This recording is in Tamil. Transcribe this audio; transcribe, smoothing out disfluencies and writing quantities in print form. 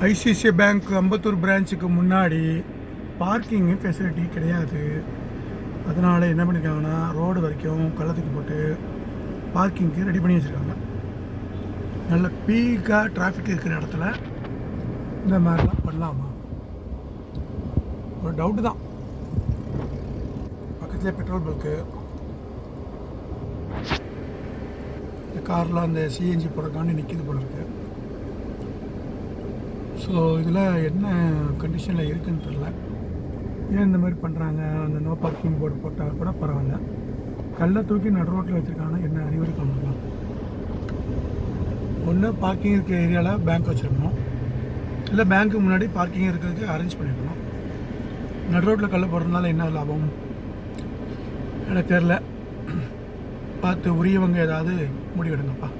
ஐசிஐசிஐ பேங்க் அம்பத்தூர் பிரான்ச்சுக்கு முன்னாடி பார்க்கிங் ஃபெசிலிட்டி கிடையாது. அதனால் என்ன பண்ணியிருக்காங்கன்னா ரோடு வரைக்கும் கள்ளத்துக்கு போட்டு பார்க்கிங்க்கு ரெடி பண்ணி வச்சுருக்காங்க. நல்ல பீக்காக டிராஃபிக் இருக்கிற இடத்துல இந்த மாதிரிலாம் பண்ணலாமா? ஒரு டவுட்டு தான். பக்கத்துலேயே பெட்ரோல் பங்க்கு, இந்த காரில் அந்த சிஎன்ஜி போடுறதுக்காண்டி நிற்கிது போல இருக்குது. ஸோ இதில் என்ன கண்டிஷனில் இருக்குதுன்னு தெரில. ஏன் இந்த மாதிரி பண்ணுறாங்க? அந்த நோ பார்க்கிங் போர்டு போட்டால் கூட பரவாயில்ல. கல்லை தூக்கி நடு ரோட்டில் வச்சுருக்காங்கன்னா என்ன அறிவுரை பண்ணலாம்? ஒன்று பார்க்கிங் இருக்கிற ஏரியாவில் பேங்க் வச்சுருக்கணும், இல்லை பேங்க்கு முன்னாடி பார்க்கிங் இருக்கிறதுக்கு அரேஞ்ச் பண்ணியிருக்கணும். நடு ரோட்டில் கல்லை போடுறதுனால என்ன லாபம் எனக்கு தெரில. பார்த்து உரியவங்க ஏதாவது முடிவெடுங்கப்பா.